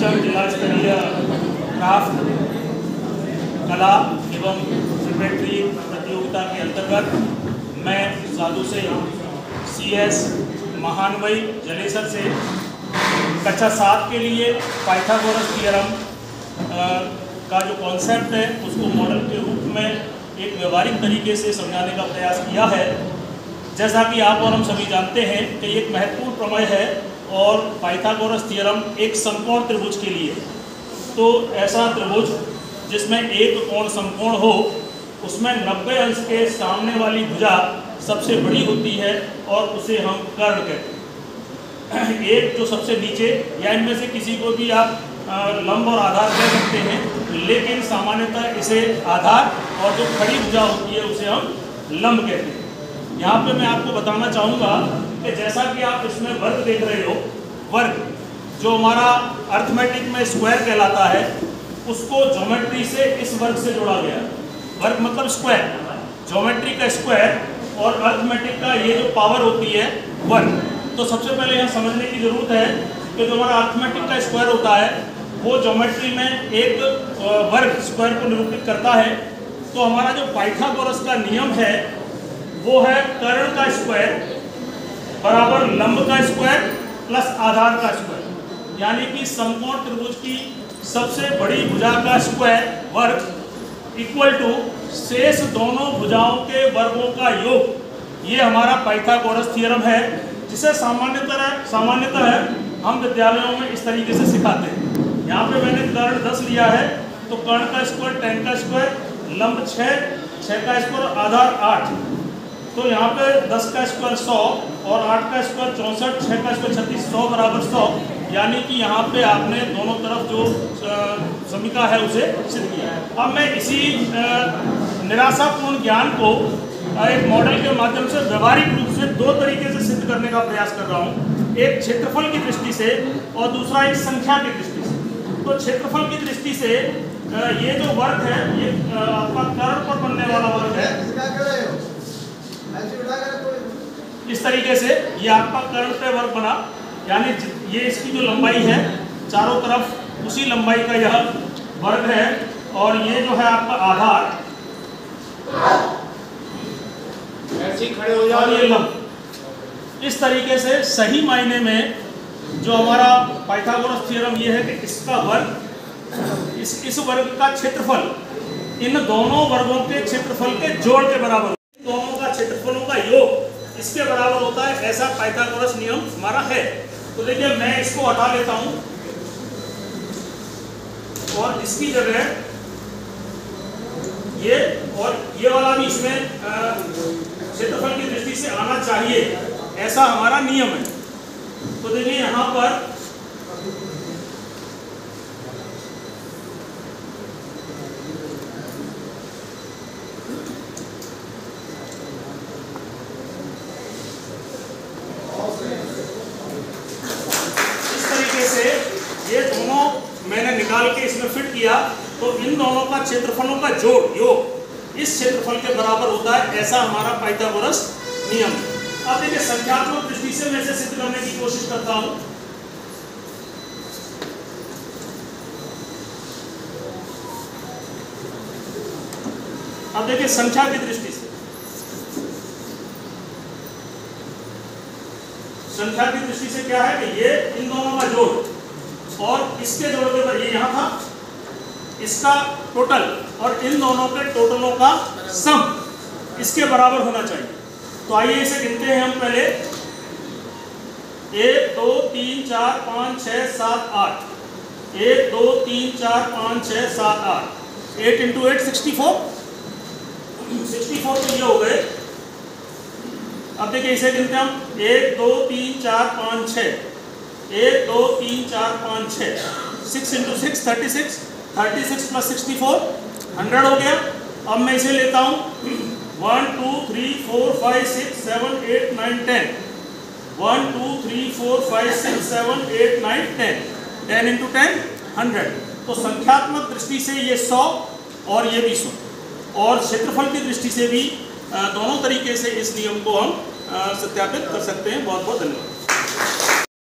पंचम जिला स्तरीय क्राफ्ट कला एवं सेक्रेटरी प्रतियोगिता के अंतर्गत मैं साधु से CS महानवई जलेसर से कक्षा 7 के लिए पाइथागोरस थ्योरम का जो कॉन्सेप्ट है उसको मॉडल के रूप में एक व्यवहारिक तरीके से समझाने का प्रयास किया है। जैसा कि आप और हम सभी जानते हैं कि एक महत्वपूर्ण प्रमेय है और पाइथागोरस थ्योरम एक समकोण त्रिभुज के लिए, तो ऐसा त्रिभुज जिसमें एक कोण समकोण हो उसमें 90 अंश के सामने वाली भुजा सबसे बड़ी होती है और उसे हम कर्ण कहते हैं। एक जो सबसे नीचे या इनमें से किसी को भी आप लंब और आधार कह सकते हैं, लेकिन सामान्यतः इसे आधार और जो खड़ी भुजा होती है उसे हम लंब कहते हैं। यहाँ पे मैं आपको बताना चाहूँगा कि जैसा कि आप इसमें वर्ग देख रहे हो, वर्ग जो हमारा अर्थमेटिक में स्क्वायर कहलाता है उसको ज्योमेट्री से इस वर्ग से जोड़ा गया। वर्ग मतलब स्क्वायर, ज्योमेट्री का स्क्वायर और अर्थमेटिक का ये जो पावर होती है वर्ग। तो सबसे पहले यहाँ समझने की जरूरत है कि जो हमारा अर्थमेटिक का स्क्वायर होता है वो ज्योमेट्री में एक वर्ग स्क्वायर को निरूपित करता है। तो हमारा जो पाइथागोरस का नियम है वो है कर्ण का स्क्वायर बराबर लंब का स्क्वायर प्लस आधार का स्क्वायर, यानी कि समकोण त्रिभुज की सबसे बड़ी भुजा का स्क्वायर वर्ग इक्वल टू शेष दोनों भुजाओं के वर्गों का योग। ये हमारा पाइथागोरस थ्योरम है, जिसे सामान्यतः हम विद्यालयों में इस तरीके से सिखाते हैं। यहाँ पे मैंने कर्ण 10 लिया है, तो कर्ण का स्क्वायर 10 का स्क्वायर, लंब 6 का स्क्वायर, आधार 8। तो यहाँ पे 10 का स्क्वायर 100 और 8 का स्क्वायर 64, 6 का स्क्वायर 36, 100 बराबर 100, यानी कि यहाँ पे आपने दोनों तरफ जो समीकरण है उसे सिद्ध किया है। अब मैं इसी निराशापूर्ण ज्ञान को एक मॉडल के माध्यम से व्यवहारिक रूप से दो तरीके से सिद्ध करने का प्रयास कर रहा हूँ, एक क्षेत्रफल की दृष्टि से और दूसरा एक संख्या की दृष्टि से। तो क्षेत्रफल की दृष्टि से ये जो वर्ग है ये आपका कर्ण पर बनने वाला वर्ग है। इस तरीके से ये आपका कर्ण पे वर्ग बना, यानी ये इसकी जो लंबाई है चारों तरफ उसी लंबाई का यह वर्ग है, और ये जो है आपका आधार ऐसे खड़े हो जाओ, ये लंब। इस तरीके से सही मायने में जो हमारा पाइथागोरस थ्योरम ये है कि इसका वर्ग इस वर्ग का क्षेत्रफल इन दोनों वर्गों के क्षेत्रफल के जोड़ के बराबर, दोनों का क्षेत्रफलों का योग इसके बराबर होता है, ऐसा पाइथागोरस नियम हमारा है। तो देखिए मैं इसको हटा लेता हूं और इसकी जगह ये और ये वाला भी इसमें क्षेत्रफल की दृष्टि से आना चाहिए, ऐसा हमारा नियम है। तो देखिए यहां पर ये दोनों मैंने निकाल के इसमें फिट किया, तो इन दोनों का क्षेत्रफलों का जोड़ योग इस क्षेत्रफल के बराबर होता है, ऐसा हमारा पाइथागोरस नियम है। अब देखिए संख्यात्मक दृष्टि से मैं इसे सिद्ध करने की कोशिश करता हूं। अब देखिए संख्या की दृष्टि से, संख्या की दृष्टि से क्या है कि ये इन दोनों का जोड़ और इसके जोड़ के बाद ये यहाँ था, इसका टोटल और इन दोनों के टोटलों का सम इसके बराबर होना चाहिए। तो आइए इसे गिनते हैं हम पहले। 1 2 3 4 5 6 7 8, 1 2 3 4 5 6 7 8, 8 × 8 64 तो ये हो गए। अब देखिए इसे गिनते हैं हम, 1 2 3 4 5 6, 1 2 3 4 5 6, 6 × 6 36, 36 + 64 100 हो गया। अब मैं इसे लेता हूँ 1 2 3 4 5 6 7 8 9 10, 1 2 3 4 5 6 7 8 9 10, 10 × 10 100। तो संख्यात्मक दृष्टि से ये 100 और ये भी 100, और क्षेत्रफल की दृष्टि से भी दोनों तरीके से इस नियम को हम सत्यापित कर सकते हैं। बहुत बहुत धन्यवाद।